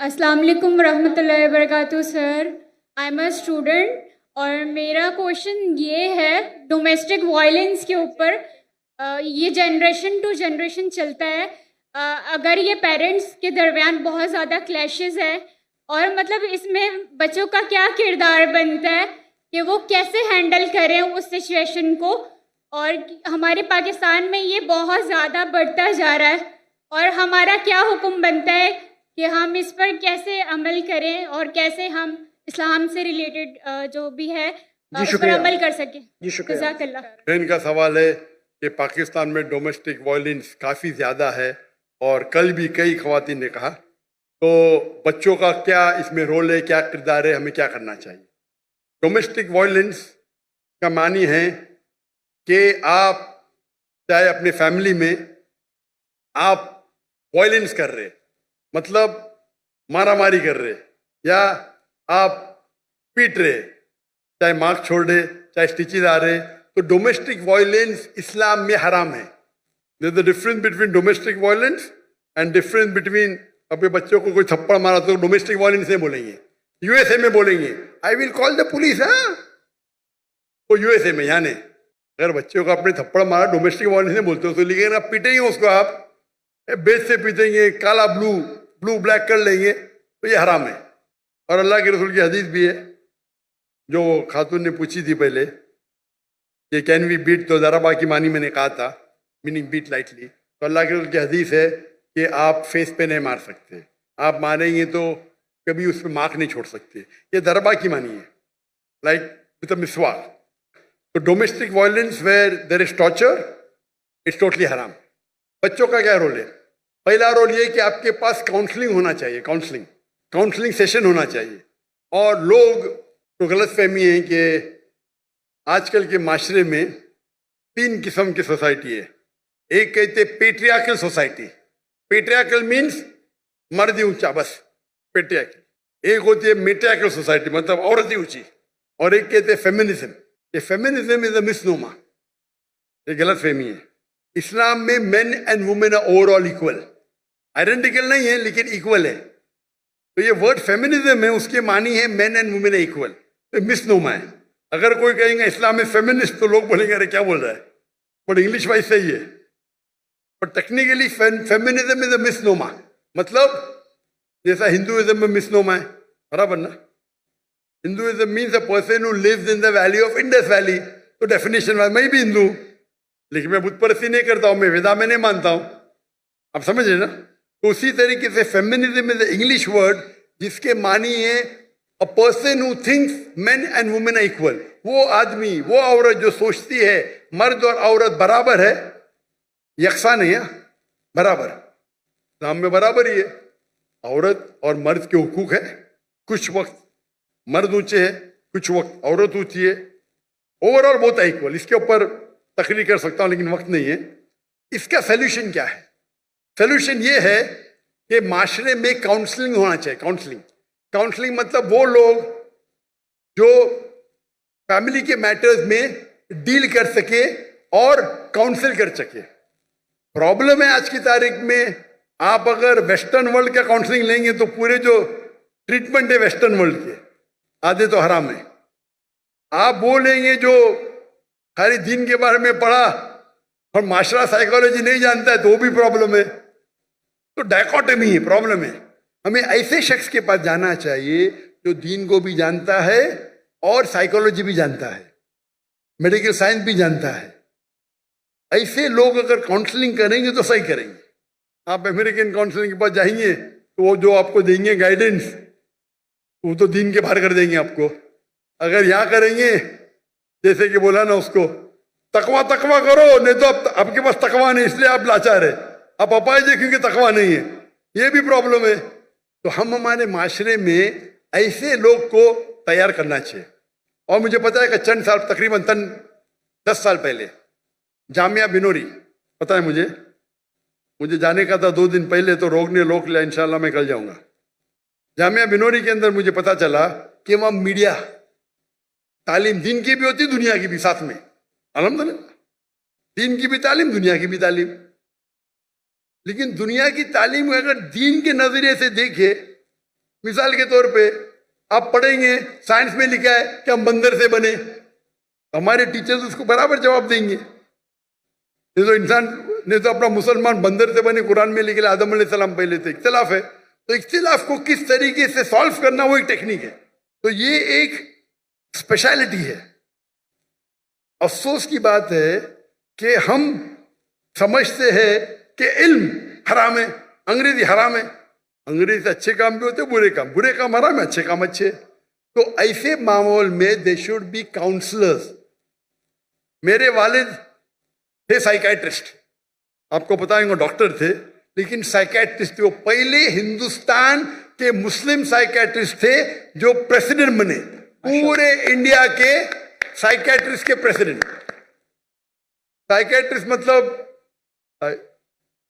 अस्सलाम वालेकुम रहमतुल्लाहि व बरकातुहू sir. I am a student और मेरा क्वेश्चन ये है डोमेस्टिक वायलेंस के ऊपर। ये जनरेशन टू जनरेशन चलता है। अगर ये पेरेंट्स के दरमियान बहुत ज़्यादा क्लैशेस है और मतलब इसमें बच्चों का क्या किरदार बनता है कि वो कैसे हैंडल करें उस सिचुएशन को। और हमारे पाकिस्तान में ये बहुत ज़्यादा बढ़ता जा रहा है और हमारा क्या हुक्म बनता है कि हम इस पर कैसे अमल करें और कैसे हम इस्लाम से रिलेटेड जो भी है उस पर अमल कर सकें। जी शुक्रिया। जज़ाकल्लाह। बहन का सवाल है कि पाकिस्तान में डोमेस्टिक वायलेंस काफ़ी ज़्यादा है और कल भी कई ख़वातीन ने कहा, तो बच्चों का क्या इसमें रोल है, क्या किरदार है, हमें क्या करना चाहिए। डोमेस्टिक वायलेंस का मानी है कि आप चाहे अपने फैमिली में आप वायलेंस कर रहे, मतलब मारा मारी कर रहे या आप पीट रहे, चाहे मार्क छोड़ रहे, चाहे स्टिचेज आ रहे, तो डोमेस्टिक वायलेंस इस्लाम में हराम है। There is the difference between domestic violence and difference between अपने बच्चों को कोई थप्पड़ मारा तो डोमेस्टिक वायलेंस नहीं बोलेंगे, यूएसए में बोलेंगे I will call the police. वो यूएसए में, यानी अगर बच्चों को अपने थप्पड़ मारा डोमेस्टिक वायलेंस नहीं बोलते, तो लेकिन आप पीटेंगे उसको, आप बेच से पीटेंगे, काला ब्लू ब्लैक कर लेंगे, तो ये हराम है। और अल्लाह के रसूल की हदीस भी है जो खातून ने पूछी थी पहले कि कैन वी बीट, तो ज़राबा की मानी मैंने कहा था, मीनिंग बीट लाइटली। तो अल्लाह के रसूल की हदीस है कि आप फेस पे नहीं मार सकते, आप मारेंगे तो कभी उस पर मार्क नहीं छोड़ सकते, ये दरबा की मानी है, लाइक विद अ मिसवाक। तो domestic violence where there is torture, it's totally हराम। बच्चों का क्या रोल है? पहला रोल ये कि आपके पास काउंसलिंग होना चाहिए, काउंसलिंग सेशन होना चाहिए। और लोग तो गलत फहमी है कि आजकल के माशरे में 3 किस्म की सोसाइटी है। एक कहते पेट्रियार्कल सोसाइटी, पेट्रियार्कल मीन्स मर्द ऊंचा, बस पेट्रियार्कल। एक होती है मेट्रियार्कल सोसाइटी, मतलब औरत ही ऊंची। और एक कहते फेमिनिज्म। ये फेमिनिज्म इज अ मिसनोमा, ये गलत फहमी है। इस्लाम में men and women are overall equal, identical नहीं है लेकिन इक्वल है। तो ये वर्ड फेमिनिज्म है, उसके मानी है मेन एंड वुमेन इक्वल, तो मिसनोमा है। अगर कोई कहेंगे इस्लाम में फेमिनिस्ट, तो लोग बोलेंगे अरे क्या बोल रहा है, बट इंग्लिश वाइज सही है, but technically feminism is a misnomer. मतलब जैसा हिंदुइज्म में मिसनोमा है, बराबर ना। Hinduism means a person who lives in the valley of Indus valley, तो डेफिनेशन वाइज मैं भी हिंदू हूं, लेकिन मैं बुत परस्ती नहीं करता हूं, मैं वेदा में नहीं मानता हूं, आप समझ रहे ना। तो उसी तरीके से फेमिनिज्म इज इंग्लिश वर्ड जिसके मानी है a person who thinks men and women are equal. वो आदमी, वो औरत जो सोचती है मर्द और औरत बराबर है, यकसा नहीं है, बराबर। इस्लाम में बराबर ही है, औरत और मर्द के हुकूक है। कुछ वक्त मर्द ऊंचे है, कुछ वक्त औरत ऊंची है, ओवरऑल बहुत है इक्वल। इसके ऊपर तकरीर कर सकता हूं लेकिन वक्त नहीं है। इसका सोल्यूशन क्या है? सोल्यूशन ये है कि माशरे में काउंसलिंग होना चाहिए। काउंसलिंग मतलब वो लोग जो फैमिली के मैटर्स में डील कर सके और काउंसिल कर सके। प्रॉब्लम है आज की तारीख में, आप अगर वेस्टर्न वर्ल्ड का काउंसलिंग लेंगे तो पूरे जो ट्रीटमेंट है वेस्टर्न वर्ल्ड के आधे तो हराम है। आप बोलेंगे जो खाली दीन के बारे में पढ़ा और माशरा साइकोलॉजी नहीं जानता है, तो वो भी प्रॉब्लम है। तो डायकोटमी है, प्रॉब्लम है। हमें ऐसे शख्स के पास जाना चाहिए जो दीन को भी जानता है और साइकोलॉजी भी जानता है, मेडिकल साइंस भी जानता है। ऐसे लोग अगर काउंसलिंग करेंगे तो सही करेंगे। आप अमेरिकन काउंसलिंग के पास जाएंगे तो वो जो आपको देंगे गाइडेंस, वो तो दीन के बाहर कर देंगे आपको। अगर यहाँ करेंगे जैसे कि बोला ना उसको, तकवा करो, नहीं तो आपके पास तकवा नहीं इसलिए आप लाचार है, आप अपाहिज है क्योंकि तकवा नहीं है, ये भी प्रॉब्लम है। तो हम हमारे माशरे में ऐसे लोग को तैयार करना चाहिए। और मुझे पता है कि चंद साल, तकरीबन 10 साल पहले जामिया बिनोरी, पता है मुझे जाने का था 2 दिन पहले, तो रोक लिया, इंशाल्लाह मैं कल जाऊंगा। जामिया बिनोरी के अंदर मुझे पता चला कि वहां मीडिया तालीम दीन की भी होती, दुनिया की भी साथ में, अल्हम्दुलिल्लाह, दीन की भी तालीम, दुनिया की भी तालीम। लेकिन दुनिया की तालीम अगर दीन के नजरिए से देखे मिसाल के तौर पे आप पढ़ेंगे, साइंस में लिखा है कि हम बंदर से बने, तो हमारे टीचर्स उसको बराबर जवाब देंगे। ये तो इंसान ने तो अपना मुसलमान बंदर से बने कुरान में लिखा, आदम अलैहिस्सलाम पहले थे। इख्तिलाफ है, तो इख्तिलाफ को किस तरीके से सॉल्व करना वो एक टेक्निक है। तो ये एक स्पेशलिटी है। अफसोस की बात है कि हम समझते हैं कि इल्म हराम है, अंग्रेजी हराम है। अंग्रेजी से अच्छे काम भी होते हैं, बुरे काम हराम है, अच्छे काम अच्छे। तो ऐसे माहौल में दे शुड बी काउंसलर्स। मेरे वालिद थे साइकाइट्रिस्ट, आपको बताएंगे, डॉक्टर थे लेकिन साइकाइट्रिस्ट थे। वो पहले हिंदुस्तान के मुस्लिम साइकाइट्रिस्ट थे जो प्रेसिडेंट बने, पूरे इंडिया के साइकाइट्रिस्ट के प्रेसिडेंट। साइकाइट्रिस्ट मतलब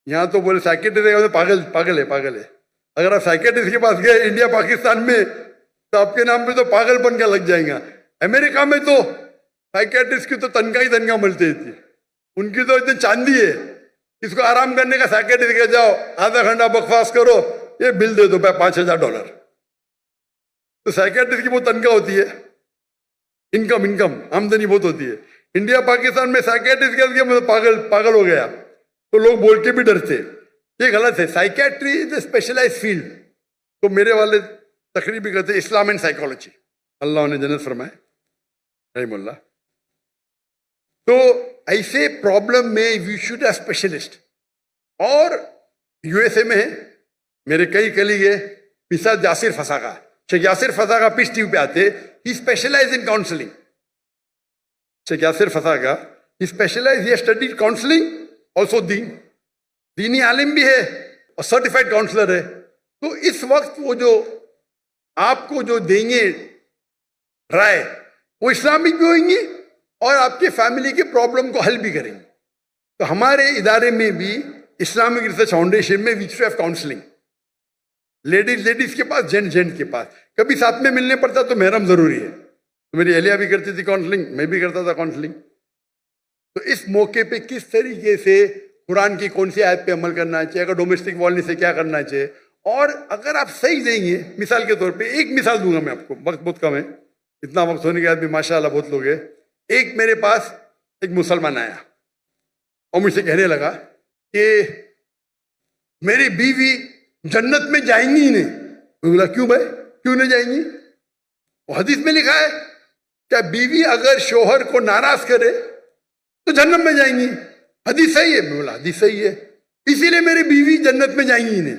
यहां तो बोले साइकाइट्रिस्ट पागल है। अगर आप साइकाइट्रिस्ट के पास गए इंडिया पाकिस्तान में तो आपके नाम पे तो पागलपन का लग जाएगा। अमेरिका में तो साइकाइट्रिस्ट की तो तनख्वाह मिलती थी, उनकी तो इतनी चांदी है। इसको आराम करने का साइकाइट्रिस्ट के जाओ, आधा घंटा बकवास करो, ये बिल दे दो $5,000। तो साइकाइट्रिस्ट की बहुत तनख्वाह होती है, इनकम आमदनी बहुत होती है। इंडिया पाकिस्तान में साइकाइट्रिस्ट के मतलब पागल हो गया तो लोग बोल के भी डरते। ये गलत है। Psychiatry is a specialize field. तो मेरे वाले तकरीर भी करते इस्लाम एंड साइकोलॉजी, अल्लाह ने जन्नत फरमाए, रहमुल्लाह। तो ऐसे प्रॉब्लम में वी शुड हैव स्पेशलिस्ट। और यूएसए में है, मेरे कई कलीग है, मिसाल Yasir Fazaga, Sheikh Yasir Fazaga Peace TV पे आते, he specialise in counselling. Sheikh Yasir Fazaga he specialise, he studied counselling also दीनी आलिम भी है और सर्टिफाइड काउंसलर है। तो इस वक्त वो जो आपको जो देंगे राय, वो इस्लामिक भी होंगी और आपके फैमिली के प्रॉब्लम को हल भी करेंगे। तो हमारे इदारे में भी इस्लामिक रिसर्च फाउंडेशन में वी हैव काउंसलिंग, लेडीज के पास, जेंट के पास। कभी साथ में मिलने पड़ता तो महरम जरूरी है। तो मेरी अहलिया भी करती थी काउंसलिंग, मैं भी करता था काउंसलिंग। तो इस मौके पे किस तरीके से कुरान की कौन सी आयत पे अमल करना चाहिए, अगर डोमेस्टिक वायलेंस से क्या करना चाहिए, और अगर आप सही देंगे, मिसाल के तौर पे एक मिसाल दूंगा मैं आपको, वक्त बहुत कम है, इतना वक्त होने के बाद भी माशाल्लाह बहुत लोग हैं। एक मेरे पास एक मुसलमान आया और मुझसे कहने लगा कि मेरी बीवी जन्नत में जाएंगी ही नहीं। मैं बोला क्यों भाई, क्यों नहीं जाएंगी? वो हदीस में लिखा है क्या बीवी अगर शोहर को नाराज करे तो जन्नत में जाएंगी, हदीस सही है। मैं बोला हदीस सही है, इसीलिए मेरी बीवी जन्नत में जाएंगी ही नहीं।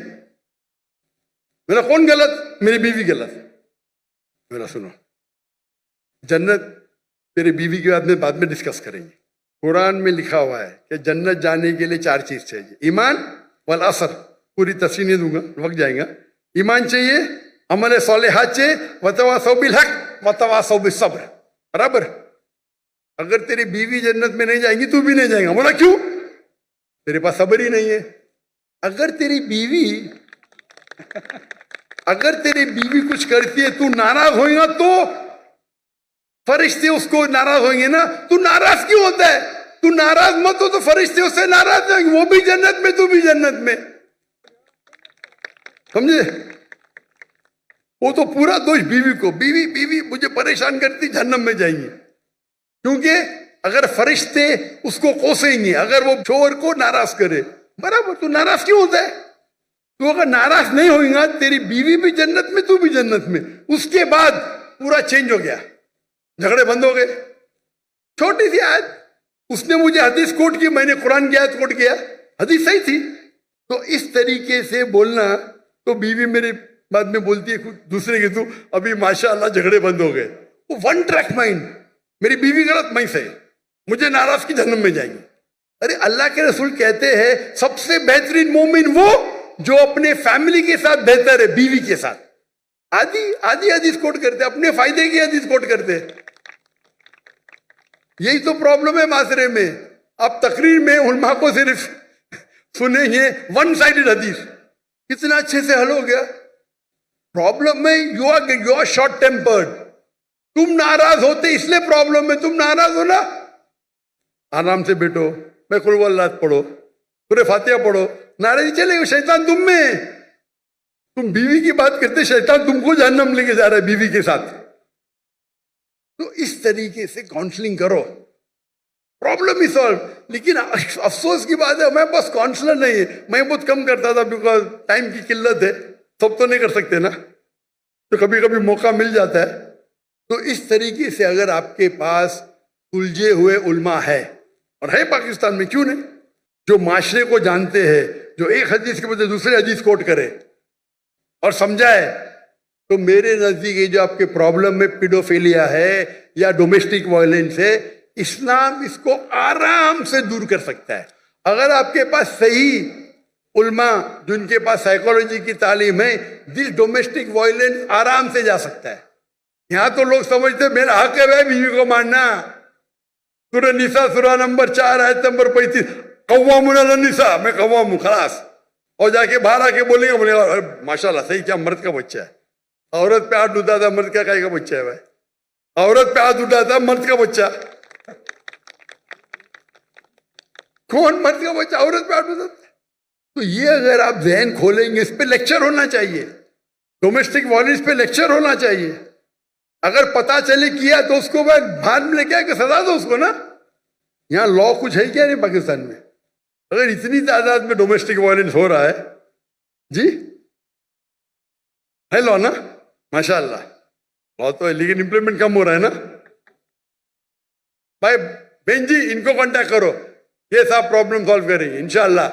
मेरा कौन गलत? मेरी बीवी गलत। मेरा सुनो, जन्नत तेरी बीवी के बाद में डिस्कस करेंगे। कुरान में लिखा हुआ है कि जन्नत जाने के लिए 4 चीज चाहिए, ईमान वल असर, पूरी तफसील नहीं दूंगा, वक्त जाएगा। ईमान चाहिए, अमल सालिहात चाहिए, वतवासौ बिल हक वतवासौ बिस सब्र। बराबर? अगर तेरी बीवी जन्नत में नहीं जाएंगी तू भी नहीं जाएगा। बोला क्यों? तेरे पास सब्र ही नहीं है। अगर तेरी बीवी कुछ करती है, तू नाराज होएगा तो फरिश्ते उसको नाराज होंगे ना। तू नाराज क्यों होता है? तू नाराज मत हो तो फरिश्ते उससे नाराज होंगे, वो भी जन्नत में, तू भी जन्नत में। समझे? वो तो पूरा दोष बीवी को, बीवी मुझे परेशान करती, जन्नत में जाएंगी। क्योंकि अगर फरिश्ते उसको कोसेंगे, अगर वो शोहर को नाराज करे, बराबर, तू नाराज क्यों होता है? तू अगर नाराज नहीं होगा, तेरी बीवी भी जन्नत में, तू भी जन्नत में। उसके बाद पूरा चेंज हो गया, झगड़े बंद हो गए। छोटी सी आयत, उसने मुझे हदीस कोट की, मैंने कुरान की आयत कोट किया, हदीस सही थी। तो इस तरीके से बोलना, तो बीवी मेरे बाद में बोलती है कुछ दूसरे के, तू अभी माशाअल्लाह झगड़े बंद हो गए। वो वन ट्रैक माइंड, मेरी बीवी गलत, मैं सही, मुझे नाराज की जन्नत में जाएंगे। अरे अल्लाह के रसूल कहते हैं सबसे बेहतरीन मोमिन वो जो अपने फैमिली के साथ बेहतर है, बीवी के साथ। आधी हदीस कोट करते, अपने फायदे की हदीस कोट करते। यही तो प्रॉब्लम है माशरे में। आप तकरीर में उलमा को सिर्फ सुनेंगे वन साइडेड हदीस, कितना अच्छे से हल हो गया। प्रॉब्लम में यू आर शॉर्ट टेम्पर्ड, तुम नाराज होते इसलिए प्रॉब्लम है। तुम नाराज हो ना, आराम से बैठो, मैं कुल अल्लाह पढ़ो, पूरे फातिहा पढ़ो, नाराजी चलेगी, शैतान तुम में। तुम बीवी की बात करते, शैतान तुमको जहन्नम लेके जा रहा है बीवी के साथ। तो इस तरीके से काउंसलिंग करो, प्रॉब्लम ही सॉल्व। लेकिन अफसोस की बात है मैं बस काउंसलर नहीं है, मैं बहुत कम करता था बिकॉज टाइम की किल्लत है, सब तो नहीं कर सकते ना, तो कभी कभी मौका मिल जाता है। तो इस तरीके से अगर आपके पास उलझे हुए उलमा है, और है पाकिस्तान में, क्यों नहीं, जो माशरे को जानते हैं, जो एक हदीस के बजाय दूसरे हदीस कोट करे और समझाए, तो मेरे नजदीक ये जो आपके प्रॉब्लम में पीडोफिलिया है या डोमेस्टिक वायलेंस है, इस्लाम इसको आराम से दूर कर सकता है। अगर आपके पास सही उल्मा जिनके पास साइकोलॉजी की तालीम है, दिस डोमेस्टिक वायलेंस आराम से जा सकता है। यहां तो लोग समझते मेरा हक है भाई बीवी को मारना, सूरह निसा सूरह नंबर 4 आयत नंबर 35, कव्वामुन अला निसा, मैं कव्वाम हूं खलास, और जाके बाहर आके बोलेगा माशाल्लाह सही, क्या मर्द का बच्चा है। औरत पे हाथ उठाता, मर्द का काय का बच्चा है भाई, औरत पे हाथ उठाता, मर्द का बच्चा, कौन मर्द का बच्चा औरत पे हाथ उठाता। तो ये अगर आप ज़हन खोलेंगे, इस पे लेक्चर होना चाहिए, डोमेस्टिक वायलेंस पे लेक्चर होना चाहिए। अगर पता चले किया तो उसको बाहर में लेके आके सजा दो उसको ना। यहां लॉ कुछ है क्या नहीं पाकिस्तान में? अगर इतनी तादाद में डोमेस्टिक वायलेंस हो रहा है जी, है लॉ ना, माशाअल्लाह लॉ तो है, लेकिन इंप्लीमेंट कम हो रहा है ना भाई। बहन जी इनको कांटेक्ट करो, ये सब प्रॉब्लम सॉल्व करेंगे इंशाअल्लाह।